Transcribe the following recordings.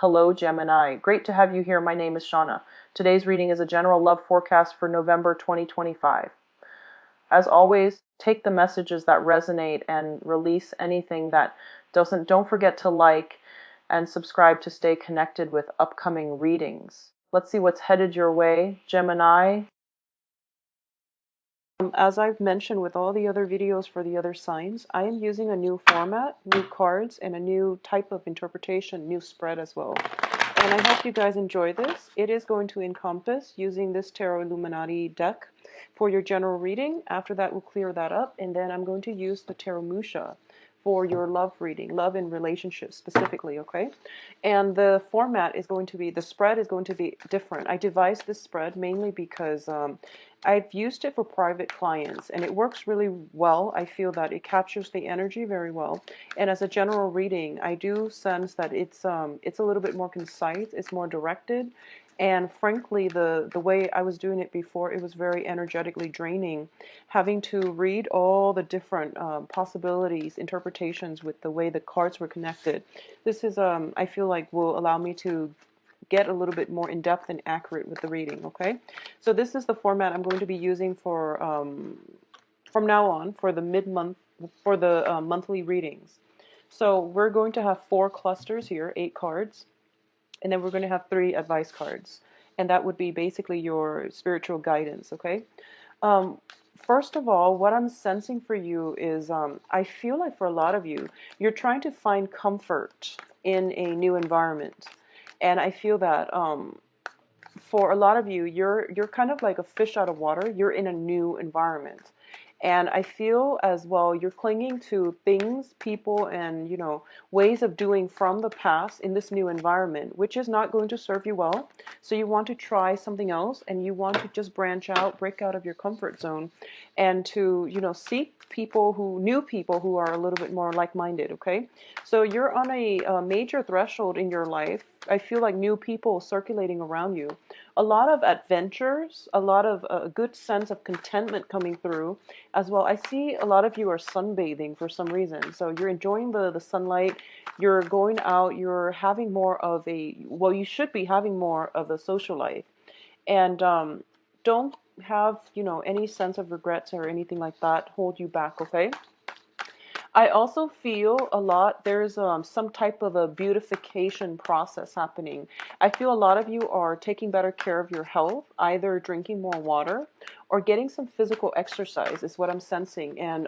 Hello, Gemini. Great to have you here. My name is Shauna. Today's reading is a general love forecast for November 2025. As always, take the messages that resonate and release anything that doesn't. Don't forget to like and subscribe to stay connected with upcoming readings. Let's see what's headed your way, Gemini. As I've mentioned with all the other videos for the other signs, I am using a new format, new cards, and a new type of interpretation, new spread as well. And I hope you guys enjoy this. It is going to encompass using this Tarot Illuminati deck for your general reading. After that, we'll clear that up. And then I'm going to use the Tarot Musha for your love reading, love and relationships specifically, okay? And the format is going to be, the spread is going to be different. I devised this spread mainly because I've used it for private clients and it works really well. I feel that it captures the energy very well. And as a general reading, I do sense that it's a little bit more concise, it's more directed. And frankly, the way I was doing it before, it was very energetically draining, having to read all the different possibilities, interpretations with the way the cards were connected. This is, I feel like, will allow me to get a little bit more in-depth and accurate with the reading, okay? So this is the format I'm going to be using for, from now on, for the mid-month, for the monthly readings. So we're going to have 4 clusters here, 8 cards. And then we're going to have 3 advice cards. And that would be basically your spiritual guidance, okay? First of all, what I'm sensing for you is I feel like for a lot of you, you're trying to find comfort in a new environment. And I feel that for a lot of you, you're kind of like a fish out of water. You're in a new environment. And I feel as well you're clinging to things, people, and ways of doing from the past in this new environment, which is not going to serve you well. So you want to try something else, and you want to just branch out, break out of your comfort zone, and to seek new people who are a little bit more like-minded. Okay, so you're on a major threshold in your life. I feel like new people circulating around you, a lot of adventures, a lot of a good sense of contentment coming through as well. I see a lot of you are sunbathing for some reason. So you're enjoying the sunlight, you're going out, you're having more of well, you should be having more of a social life. And don't have, any sense of regrets or anything like that hold you back, okay? I also feel a lot, there's some type of a beautification process happening. I feel a lot of you are taking better care of your health, either drinking more water or getting some physical exercise is what I'm sensing. And,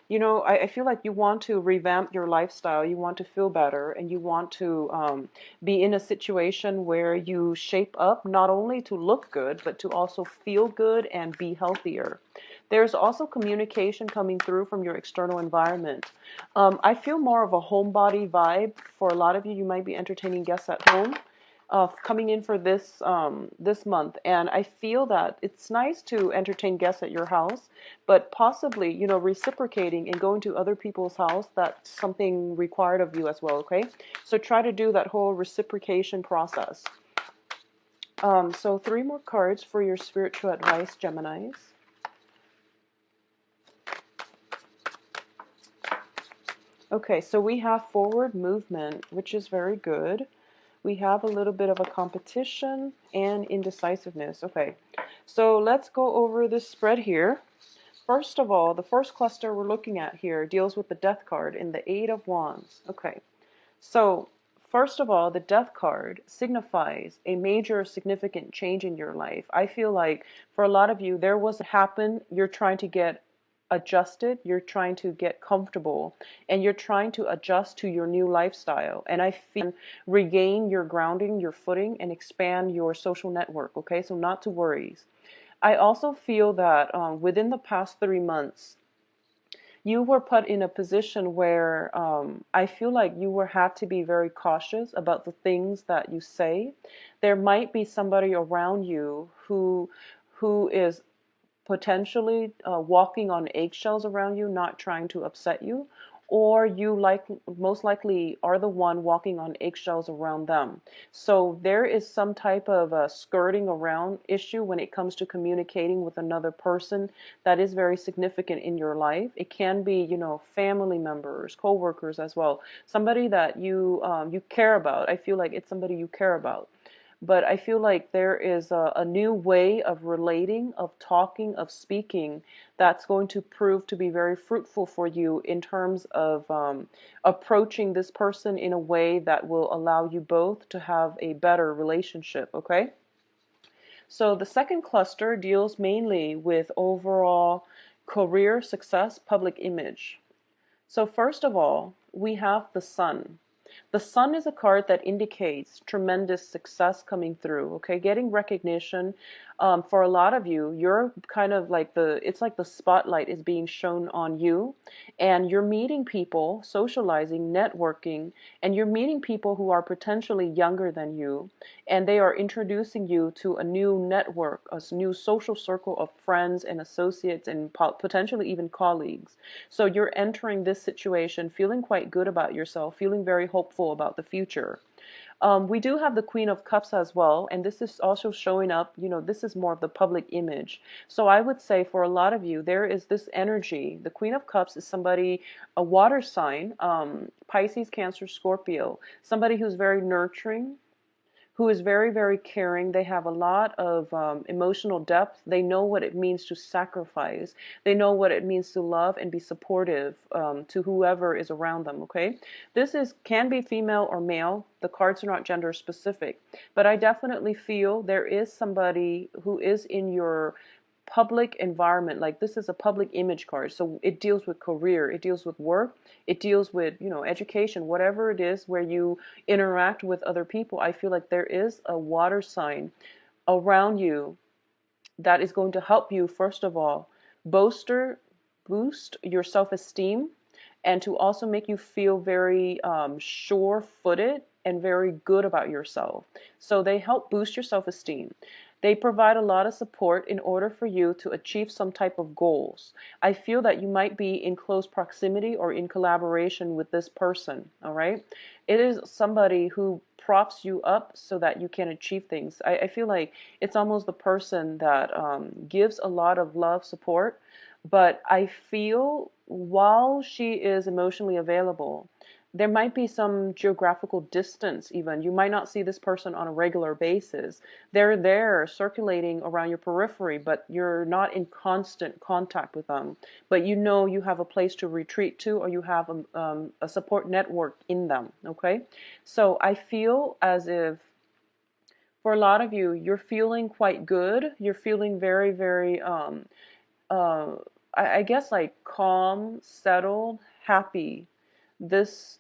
I feel like you want to revamp your lifestyle, you want to feel better, and you want to be in a situation where you shape up not only to look good, but to also feel good and be healthier. There's also communication coming through from your external environment. I feel more of a homebody vibe. For a lot of you, you might be entertaining guests at home coming in for this month. And I feel that it's nice to entertain guests at your house, but possibly, reciprocating and going to other people's house, that's something required of you as well, okay? So try to do that whole reciprocation process. So 3 more cards for your spiritual advice, Geminis. Okay, so we have forward movement, which is very good. We have a little bit of a competition and indecisiveness. Okay, so let's go over this spread here. First of all, the first cluster we're looking at here deals with the Death card in the 8 of Wands. Okay, so first of all, the Death card signifies a major significant change in your life. I feel like for a lot of you, there was happen, you're trying to get adjusted, you're trying to get comfortable, and you're trying to adjust to your new lifestyle. And I feel regain your grounding, your footing, and expand your social network. Okay, so not to worries. I also feel that within the past 3 months, you were put in a position where I feel like you had to be very cautious about the things that you say. There might be somebody around you who is potentially walking on eggshells around you, not trying to upset you, or you most likely are the one walking on eggshells around them. So there is some type of skirting around issue when it comes to communicating with another person that is very significant in your life. It can be, you know, family members, co-workers as well, somebody that you care about. I feel like it's somebody you care about. But I feel like there is a new way of relating, of talking, of speaking that's going to prove to be very fruitful for you in terms of approaching this person in a way that will allow you both to have a better relationship, okay? So the second cluster deals mainly with overall career success, public image. So first of all, we have the sun. The sun is a card that indicates tremendous success coming through, okay? Getting recognition. For a lot of you, you're kind of like it's like the spotlight is being shown on you, and you're meeting people, socializing, networking, and you're meeting people who are potentially younger than you, and they are introducing you to a new network, a new social circle of friends and associates and potentially even colleagues. So you're entering this situation feeling quite good about yourself, feeling very hopeful about the future. We do have the Queen of Cups as well, and this is also showing up, you know, this is more of the public image. So I would say for a lot of you, there is this energy. The Queen of Cups is somebody, a water sign, Pisces, Cancer, Scorpio, somebody who's very nurturing, who is very, very caring. They have a lot of emotional depth. They know what it means to sacrifice. They know what it means to love and be supportive to whoever is around them, okay? This can be female or male. The cards are not gender specific. But I definitely feel there is somebody who is in your public environment. Like, this is a public image card, so it deals with career, it deals with work, it deals with, you know, education, whatever it is where you interact with other people. I feel like there is a water sign around you that is going to help you, first of all, boost your self-esteem, and to also make you feel very sure-footed and very good about yourself. So they help boost your self-esteem. They provide a lot of support in order for you to achieve some type of goals. I feel that you might be in close proximity or in collaboration with this person, all right? It is somebody who props you up so that you can achieve things. I feel like it's almost the person that gives a lot of love, support, but I feel while she is emotionally available, there might be some geographical distance even. You might not see this person on a regular basis. They're there circulating around your periphery, but you're not in constant contact with them. But you know you have a place to retreat to, or you have a support network in them, okay? So I feel as if for a lot of you, you're feeling quite good. You're feeling very, very, uh, I guess like calm, settled, happy this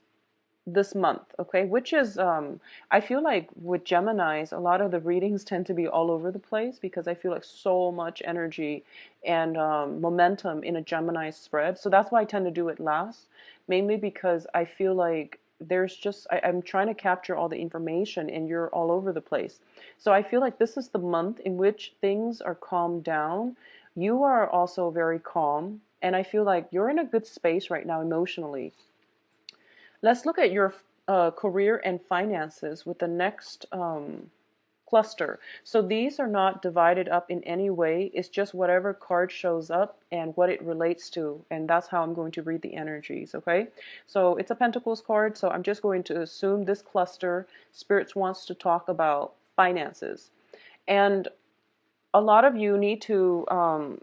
this month, okay? Which is, I feel like with Geminis, a lot of the readings tend to be all over the place because I feel like so much energy and momentum in a Gemini spread. So that's why I tend to do it last, mainly because I feel like there's just, I'm trying to capture all the information and you're all over the place. So I feel like this is the month in which things are calmed down. You are also very calm, and I feel like you're in a good space right now emotionally. Let's look at your career and finances with the next cluster. So these are not divided up in any way. It's just whatever card shows up and what it relates to. And that's how I'm going to read the energies, okay? So it's a Pentacles card. So I'm just going to assume this cluster, Spirits wants to talk about finances. And a lot of you need to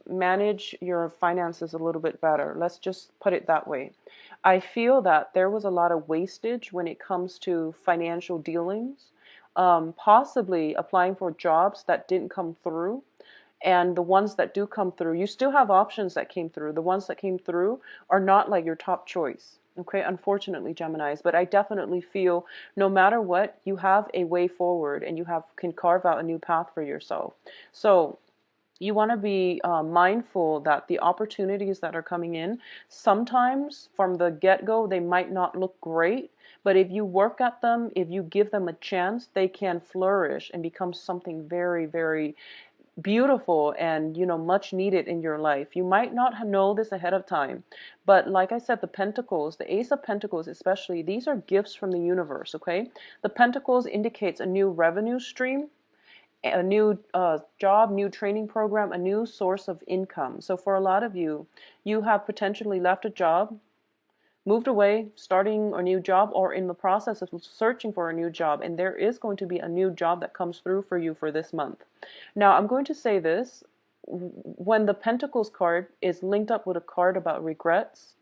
manage your finances a little bit better. Let's just put it that way. I feel that there was a lot of wastage when it comes to financial dealings, possibly applying for jobs that didn't come through. And the ones that do come through, you still have options that came through. The ones that came through are not like your top choice. Okay, unfortunately, Geminis, but I definitely feel no matter what, you have a way forward and you can carve out a new path for yourself. So you want to be mindful that the opportunities that are coming in, sometimes from the get-go, they might not look great, but if you work at them, if you give them a chance, they can flourish and become something very, very beautiful and, much needed in your life. You might not know this ahead of time, but like I said, the pentacles, the ace of pentacles especially, these are gifts from the universe. Okay, the pentacles indicates a new revenue stream, a new job, new training program, a new source of income. So for a lot of you, you have potentially left a job, moved away, starting a new job, or in the process of searching for a new job, and there is going to be a new job that comes through for you for this month. Now, I'm going to say this. When the Pentacles card is linked up with a card about regrets,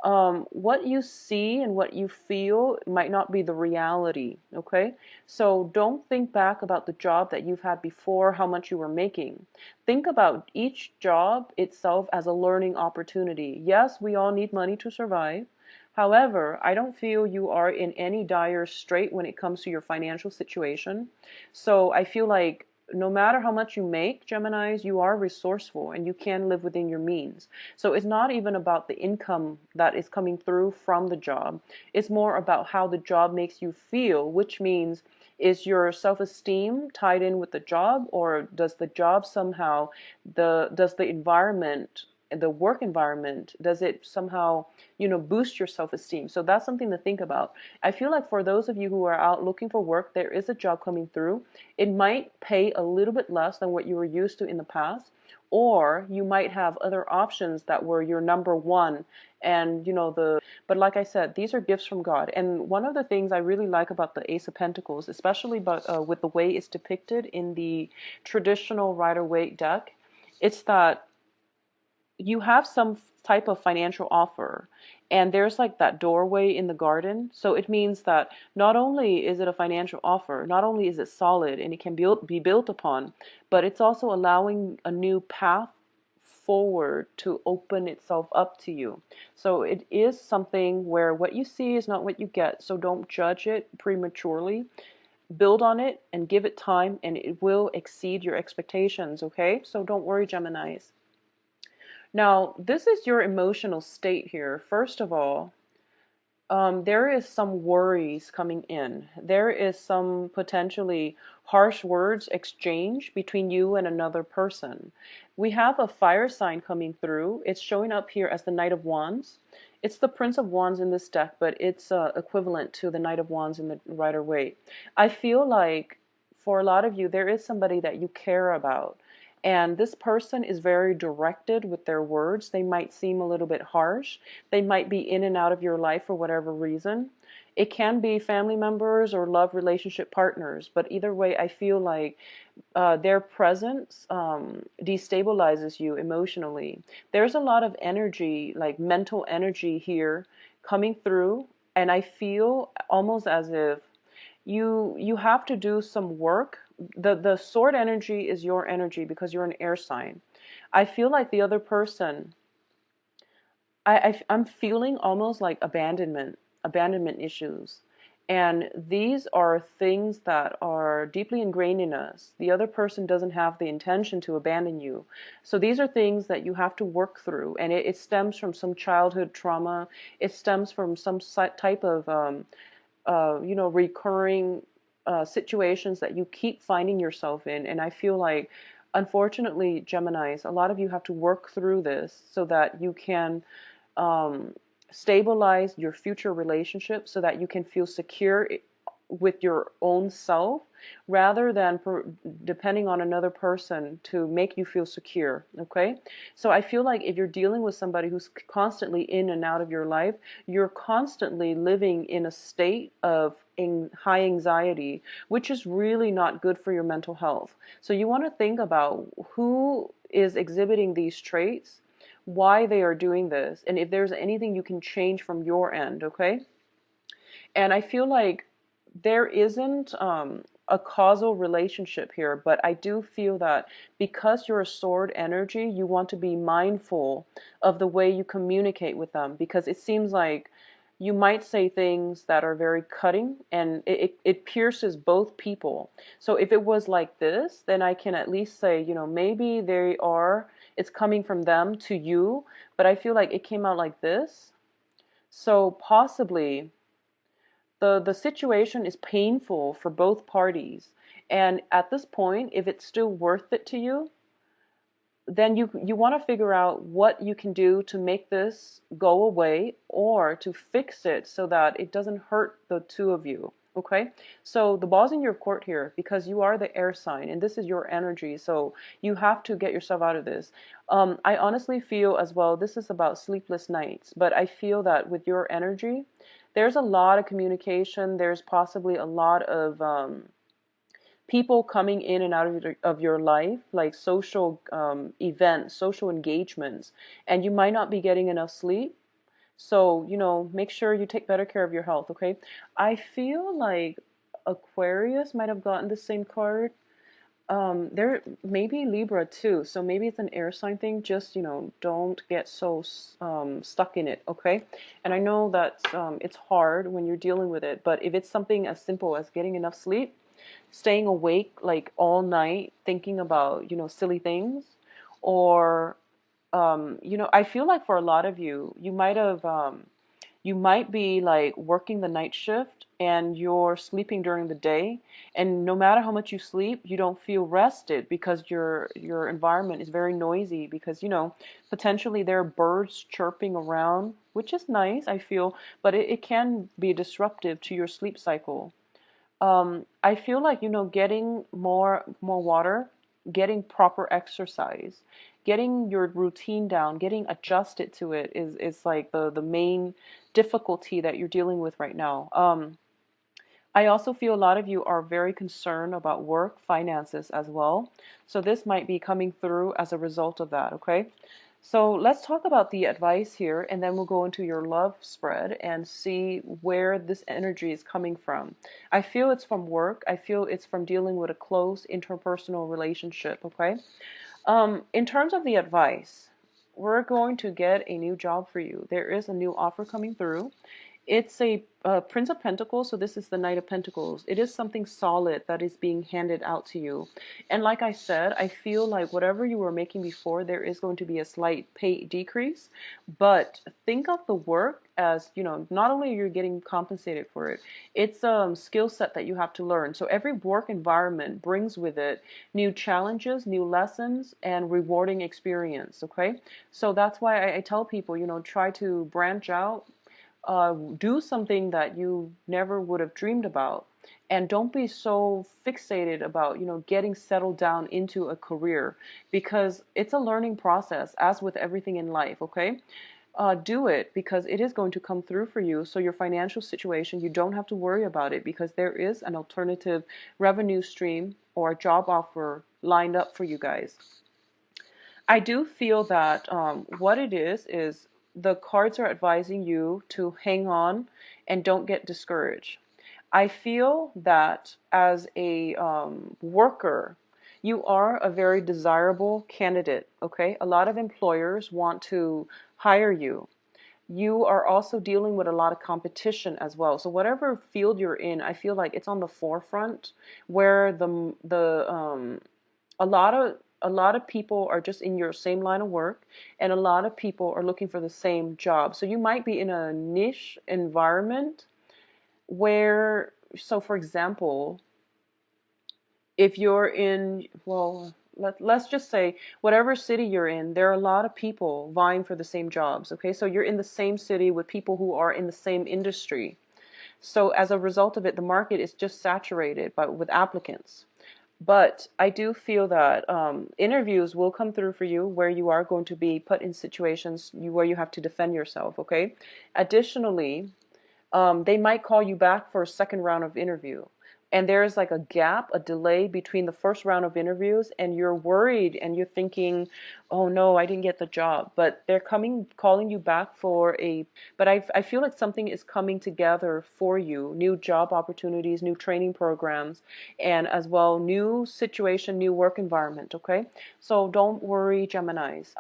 what you see and what you feel might not be the reality, okay? So don't think back about the job that you've had before, how much you were making. Think about each job itself as a learning opportunity. Yes, we all need money to survive. However, I don't feel you are in any dire strait when it comes to your financial situation. So I feel like no matter how much you make, Geminis, you are resourceful and you can live within your means. So it's not even about the income that is coming through from the job. It's more about how the job makes you feel, which means, is your self-esteem tied in with the job, or does the job somehow, does the environment, the work environment, does it somehow, boost your self-esteem? So that's something to think about. I feel like for those of you who are out looking for work, there is a job coming through. It might pay a little bit less than what you were used to in the past, or you might have other options that were your number one. And but like I said, these are gifts from God. And one of the things I really like about the Ace of Pentacles, especially with the way it's depicted in the traditional Rider-Waite deck, it's that you have some type of financial offer, and there's like that doorway in the garden. So it means that not only is it a financial offer, not only is it solid and it can be built upon, but it's also allowing a new path forward to open itself up to you. So it is something where what you see is not what you get. So don't judge it prematurely. Build on it and give it time, and it will exceed your expectations. Okay, so don't worry, Geminis. Now, this is your emotional state here. First of all, there is some worries coming in. There is some potentially harsh words exchanged between you and another person. We have a fire sign coming through. It's showing up here as the Knight of Wands. It's the Prince of Wands in this deck, but it's equivalent to the Knight of Wands in the Rider-Waite. I feel like for a lot of you, there is somebody that you care about. And this person is very directed with their words. They might seem a little bit harsh. They might be in and out of your life for whatever reason. It can be family members or love relationship partners. But either way, I feel like their presence destabilizes you emotionally. There's a lot of energy, like mental energy here coming through. And I feel almost as if you have to do some work. The sword energy is your energy because you're an air sign. I feel like the other person, I'm feeling almost like abandonment issues. And these are things that are deeply ingrained in us. The other person doesn't have the intention to abandon you. So these are things that you have to work through. And it stems from some childhood trauma. It stems from some type of recurring situations that you keep finding yourself in. And I feel like, unfortunately, Geminis, a lot of you have to work through this so that you can stabilize your future relationship, so that you can feel secure with your own self, rather than depending on another person to make you feel secure. Okay, so I feel like if you're dealing with somebody who's constantly in and out of your life, you're constantly living in a state of high anxiety, which is really not good for your mental health. So you want to think about who is exhibiting these traits, why they are doing this, and if there's anything you can change from your end. Okay, and I feel like there isn't a causal relationship here, but I do feel that because you're a sword energy, you want to be mindful of the way you communicate with them, because it seems like you might say things that are very cutting, and it pierces both people. So if it was like this, then I can at least say, maybe it's coming from them to you, but I feel like it came out like this. So possibly the situation is painful for both parties, And at this point, if it's still worth it to you, then you want to figure out what you can do to make this go away or to fix it so that it doesn't hurt the two of you. Okay, so the ball's in your court here because you are the air sign and this is your energy, so you have to get yourself out of this. I honestly feel as well, this is about sleepless nights, but I feel that with your energy, there's a lot of communication, there's possibly a lot of people coming in and out of your life, like social events, social engagements, and you might not be getting enough sleep. So, make sure you take better care of your health, okay? I feel like Aquarius might have gotten the same card. There maybe Libra too, so maybe it's an air sign thing. Just don't get so stuck in it, okay? And I know that it's hard when you're dealing with it, but if it's something as simple as getting enough sleep, staying awake like all night thinking about silly things, or I feel like for a lot of you, you might be like working the night shift and you're sleeping during the day, and no matter how much you sleep, you don't feel rested because your environment is very noisy because potentially there are birds chirping around, which is nice, I feel, but it can be disruptive to your sleep cycle. I feel like, getting more water, getting proper exercise, getting your routine down, getting adjusted to it is like the main difficulty that you're dealing with right now. I also feel a lot of you are very concerned about work, finances as well. So this might be coming through as a result of that, okay? So let's talk about the advice here, and then we'll go into your love spread and see where this energy is coming from. I feel it's from work. I feel it's from dealing with a close interpersonal relationship, okay? In terms of the advice, we're going to get a new job for you. There is a new offer coming through. It's a Prince of Pentacles, so this is the Knight of Pentacles. It is something solid that is being handed out to you. And like I said, I feel like whatever you were making before, there is going to be a slight pay decrease. But think of the work as, not only you're getting compensated for it, it's a skill set that you have to learn. So every work environment brings with it new challenges, new lessons, and rewarding experience, okay? So that's why I tell people, try to branch out, do something that you never would have dreamed about, and don't be so fixated about getting settled down into a career, because it's a learning process as with everything in life, okay? Do it because it is going to come through for you. So your financial situation, you don't have to worry about it because there is an alternative revenue stream or a job offer lined up for you guys. I do feel that what it is the cards are advising you to hang on and don't get discouraged. I feel that as a worker, you are a very desirable candidate, okay? A lot of employers want to hire you. You are also dealing with a lot of competition as well. So whatever field you're in, I feel like it's on the forefront where a lot of people are just in your same line of work, and a lot of people are looking for the same job. So you might be in a niche environment where, so for example, if you're in, well, let's just say whatever city you're in, there are a lot of people vying for the same jobs, okay? So you're in the same city with people who are in the same industry. So as a result of it, the market is just saturated with applicants. But I do feel that interviews will come through for you where you are going to be put in situations where you have to defend yourself, okay? Additionally, they might call you back for a second round of interview. And there's like a gap, a delay between the first round of interviews, and you're worried and you're thinking, oh no, I didn't get the job. But they're calling you back but I feel like something is coming together for you. New job opportunities, new training programs, and as well, new situation, new work environment, okay? So don't worry, Geminis.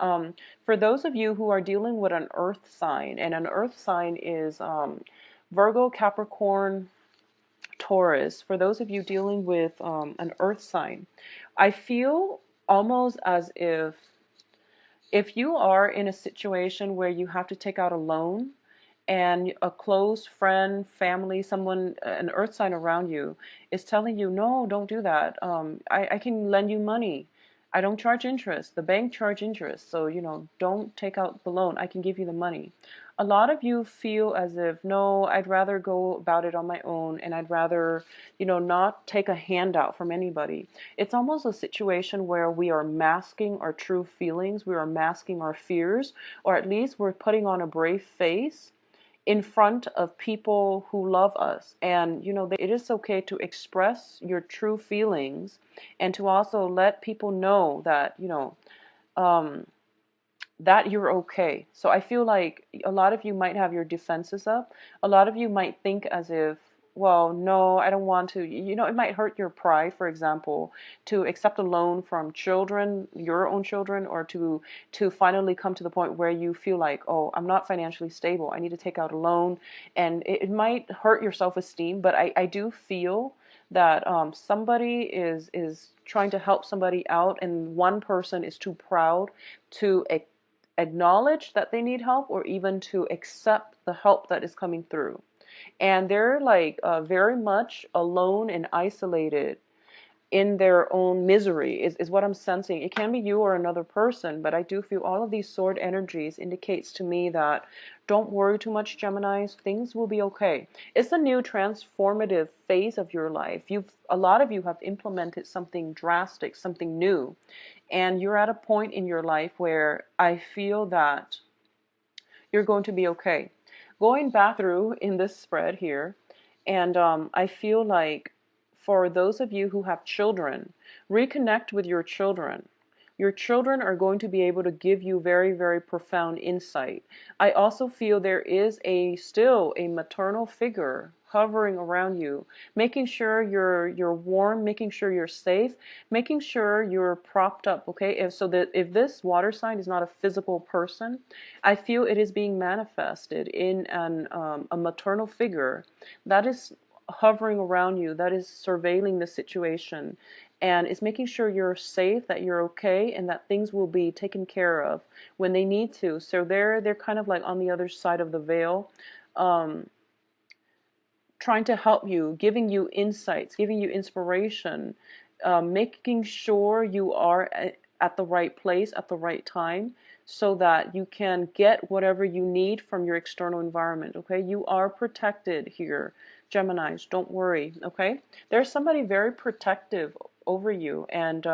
For those of you who are dealing with an earth sign, and an earth sign is Virgo, Capricorn, Taurus, for those of you dealing with an earth sign, I feel almost as if you are in a situation where you have to take out a loan and a close friend, family, someone, an earth sign around you is telling you, no, don't do that. I can lend you money. I don't charge interest. The bank charge interest. So, don't take out the loan. I can give you the money. A lot of you feel as if, no, I'd rather go about it on my own, and I'd rather, not take a handout from anybody. It's almost a situation where we are masking our true feelings. We are masking our fears, or at least we're putting on a brave face in front of people who love us. And, it is okay to express your true feelings and to also let people know that, um, that you're okay. So I feel like a lot of you might have your defenses up. A lot of you might think as if, well, no, I don't want to. It might hurt your pride, for example, to accept a loan from children, your own children, or to finally come to the point where you feel like, oh, I'm not financially stable. I need to take out a loan. And it might hurt your self-esteem, but I do feel that somebody is trying to help somebody out, and one person is too proud to acknowledge that they need help, or even to accept the help that is coming through. And they're like very much alone and isolated in their own misery is what I'm sensing. It can be you or another person, but I do feel all of these sword energies indicates to me that don't worry too much, Geminis. Things will be okay. It's a new transformative phase of your life. A lot of you have implemented something drastic, something new, and you're at a point in your life where I feel that you're going to be okay. Going back through in this spread here, and I feel like for those of you who have children, reconnect with your children. Your children are going to be able to give you very, very profound insight. I also feel there is still a maternal figure hovering around you, making sure you're warm, making sure you're safe, making sure you're propped up, okay? If this water sign is not a physical person, I feel it is being manifested in a maternal figure that is hovering around you, that is surveilling the situation, and is making sure you're safe, that you're okay, and that things will be taken care of when they need to. So they're kind of like on the other side of the veil, trying to help you, giving you insights, giving you inspiration, making sure you are at the right place at the right time so that you can get whatever you need from your external environment, okay? You are protected here, Geminis. Don't worry, okay? There's somebody very protective over you, and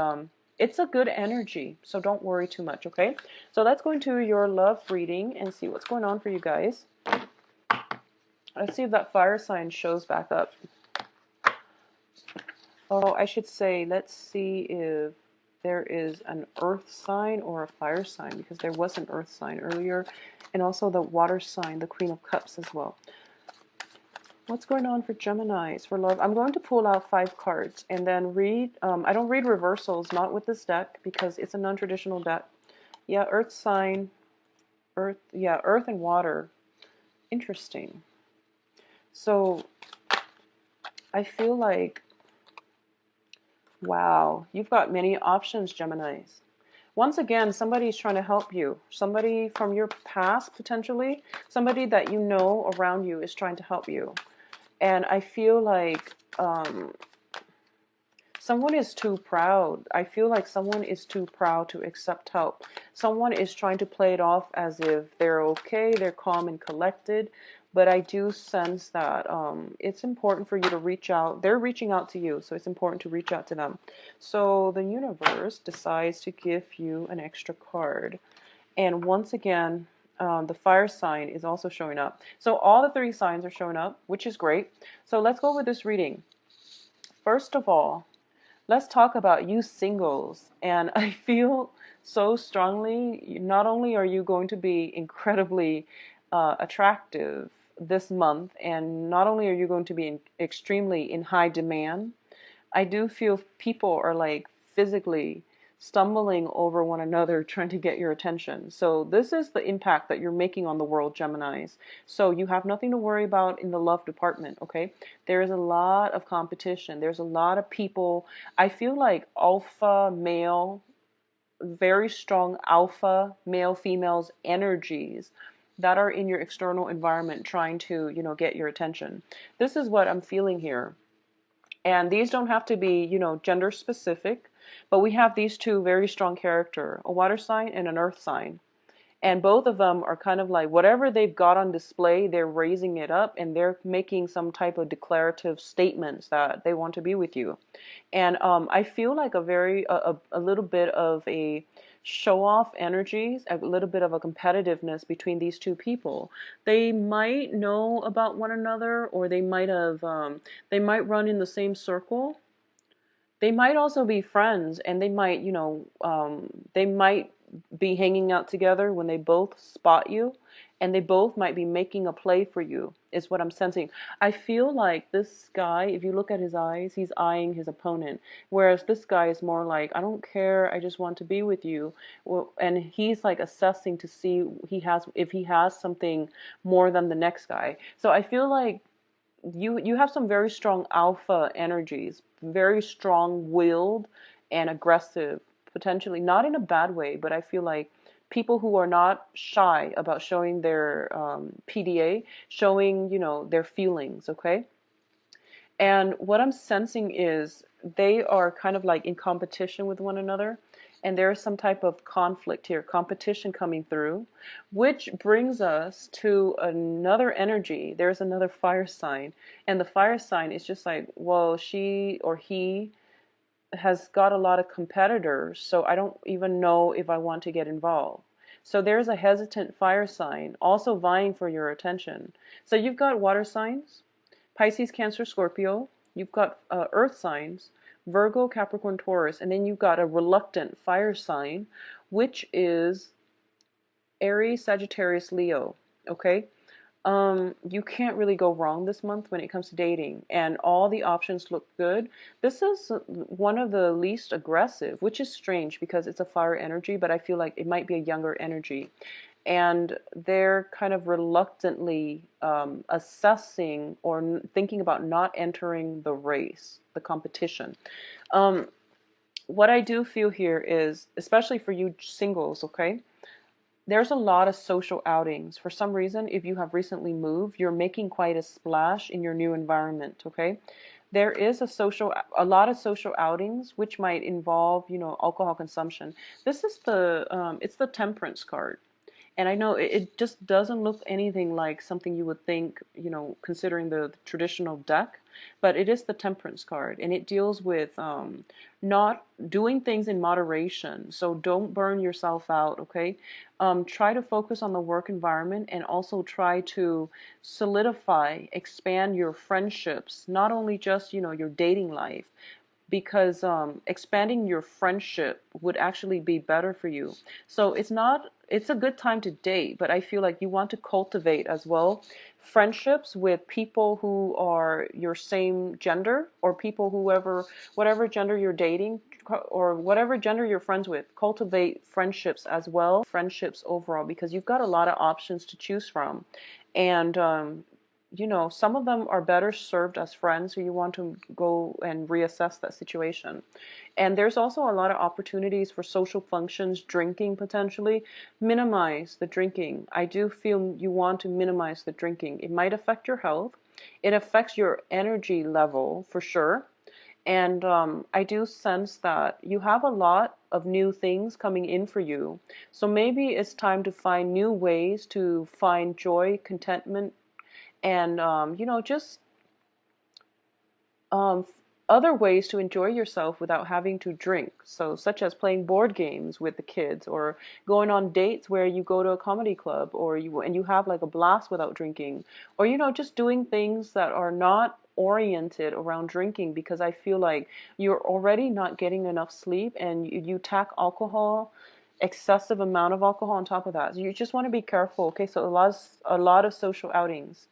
it's a good energy, so don't worry too much, okay? So let's go into your love reading and see what's going on for you guys. Let's see if that fire sign shows back up. Oh, I should say, let's see if there is an earth sign or a fire sign, because there was an earth sign earlier, and also the water sign, the Queen of Cups as well. What's going on for Geminis for love? I'm going to pull out 5 cards and then read. I don't read reversals, not with this deck, because it's a non-traditional deck. Yeah, earth sign, earth and water. Interesting. So I feel like, wow, you've got many options, Geminis. Once again, somebody's trying to help you. Somebody from your past, potentially. Somebody that you know around you is trying to help you. And I feel like someone is too proud. I feel like someone is too proud to accept help. Someone is trying to play it off as if they're okay, they're calm and collected. But I do sense that it's important for you to reach out. They're reaching out to you, so it's important to reach out to them. So the universe decides to give you an extra card. And once again, the fire sign is also showing up. So all the 3 signs are showing up, which is great. So let's go with this reading. First of all, let's talk about you singles. And I feel so strongly, not only are you going to be incredibly attractive this month, and not only are you going to be extremely in high demand, I do feel people are like physically stumbling over one another trying to get your attention. So this is the impact that you're making on the world, Geminis. So you have nothing to worry about in the love department, okay? There is a lot of competition. There's a lot of people. I feel like alpha male, very strong alpha male females energies that are in your external environment trying to, get your attention. This is what I'm feeling here. And these don't have to be, gender specific, but we have these two very strong character, a water sign and an earth sign. And both of them are kind of like whatever they've got on display, they're raising it up and they're making some type of declarative statements that they want to be with you. And I feel like a little bit of a show off energies, a little bit of a competitiveness between these two people. They might know about one another, or they might run in the same circle. They might also be friends, and they might be hanging out together when they both spot you, and they both might be making a play for you, is what I'm sensing. I feel like this guy, if you look at his eyes, he's eyeing his opponent, whereas this guy is more like, I don't care, I just want to be with you. Well, and he's like assessing to see if he has something more than the next guy. So I feel like you have some very strong alpha energies, very strong-willed and aggressive, potentially not in a bad way, but I feel like people who are not shy about showing their PDA, showing, their feelings, okay? And what I'm sensing is they are kind of like in competition with one another. And there is some type of conflict here, competition coming through, which brings us to another energy. There's another fire sign. And the fire sign is just like, well, she or he has got a lot of competitors, so I don't even know if I want to get involved. So there's a hesitant fire sign also vying for your attention. So you've got water signs, Pisces, Cancer, Scorpio. You've got earth signs, Virgo, Capricorn, Taurus. And then you've got a reluctant fire sign, which is Aries, Sagittarius, Leo. Okay? You can't really go wrong this month when it comes to dating, and all the options look good. This is one of the least aggressive, which is strange because it's a fire energy, but I feel like it might be a younger energy. And they're kind of reluctantly assessing or thinking about not entering the race, the competition. What I do feel here is, especially for you singles, okay? There's a lot of social outings. For some reason, if you have recently moved, you're making quite a splash in your new environment, okay? There is a lot of social outings, which might involve, alcohol consumption. This is it's the temperance card. And I know it just doesn't look anything like something you would think, considering the traditional deck, but it is the Temperance card, and it deals with not doing things in moderation. So don't burn yourself out, okay? Try to focus on the work environment, and also try to solidify, expand your friendships, not only just, your dating life, because expanding your friendship would actually be better for you. So it's a good time to date, but I feel like you want to cultivate as well friendships with people who are your same gender, or people whatever gender you're dating, or whatever gender you're friends with. Cultivate friendships as well, friendships overall, because you've got a lot of options to choose from. And some of them are better served as friends, so you want to go and reassess that situation. And there's also a lot of opportunities for social functions, drinking potentially. Minimize the drinking. I do feel you want to minimize the drinking. It might affect your health. It affects your energy level for sure. And I do sense that you have a lot of new things coming in for you. So maybe it's time to find new ways to find joy, contentment, and just um, other ways to enjoy yourself without having to drink. So such as playing board games with the kids, or going on dates where you go to a comedy club, or you have like a blast without drinking, or just doing things that are not oriented around drinking, because I feel like you're already not getting enough sleep, and you tack alcohol, excessive amount of alcohol on top of that. So you just want to be careful, okay? So a lot of social outings.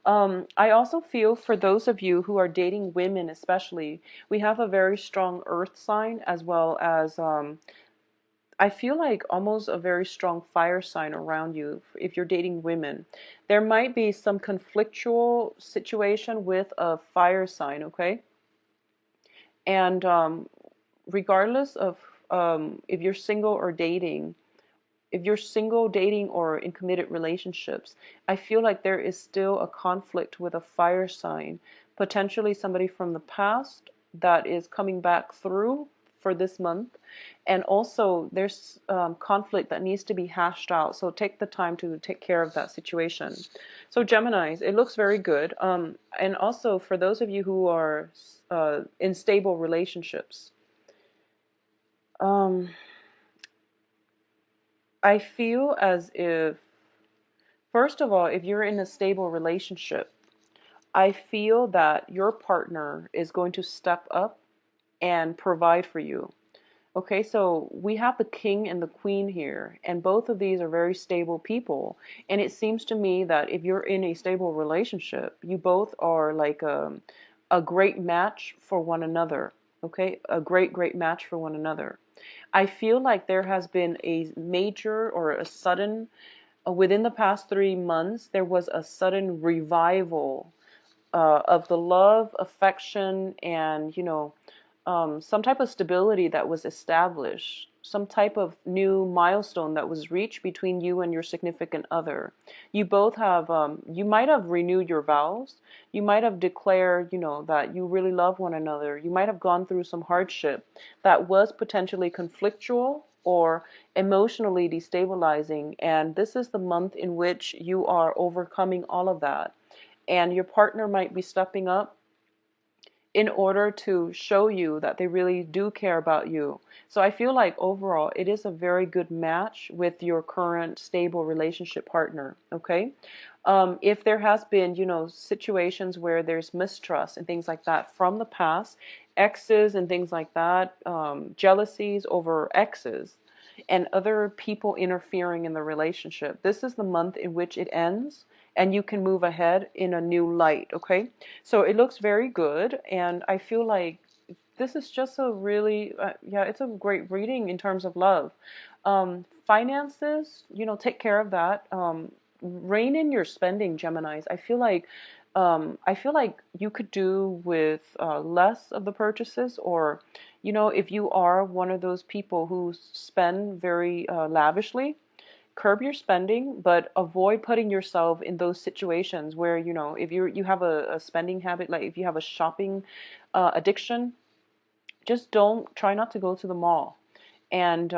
I also feel for those of you who are dating women, especially, we have a very strong earth sign, as well as I feel like almost a very strong fire sign around you if you're dating women. There might be some conflictual situation with a fire sign, okay? And regardless of if you're single or dating, if you're single, dating, or in committed relationships, I feel like there is still a conflict with a fire sign, potentially somebody from the past that is coming back through for this month. And also, there's conflict that needs to be hashed out. So take the time to take care of that situation. So Geminis, it looks very good. And also, for those of you who are in stable relationships, um, I feel as if, first of all, if you're in a stable relationship, I feel that your partner is going to step up and provide for you. Okay, so we have the king and the queen here, and both of these are very stable people. And it seems to me that if you're in a stable relationship, you both are like a great match for one another. Okay, a great match for one another. I feel like there has been a major or a sudden, within the past 3 months, there was a sudden revival of the love, affection, and, some type of stability that was established, some type of new milestone that was reached between you and your significant other. You both have, you might have renewed your vows. You might have declared, that you really love one another. You might have gone through some hardship that was potentially conflictual or emotionally destabilizing. And this is the month in which you are overcoming all of that. And your partner might be stepping up in order to show you that they really do care about you. So I feel like overall it is a very good match with your current stable relationship partner, okay? If there has been, situations where there's mistrust and things like that from the past, exes and things like that, jealousies over exes, and other people interfering in the relationship, this is the month in which it ends and you can move ahead in a new light, okay? So it looks very good, and I feel like this is just a really, yeah, it's a great reading in terms of love. Finances, take care of that. Rein in your spending, Geminis. I feel like you could do with less of the purchases, or, if you are one of those people who spend very lavishly, curb your spending, but avoid putting yourself in those situations where, if you have a spending habit, like if you have a shopping addiction, just don't try not to go to the mall. And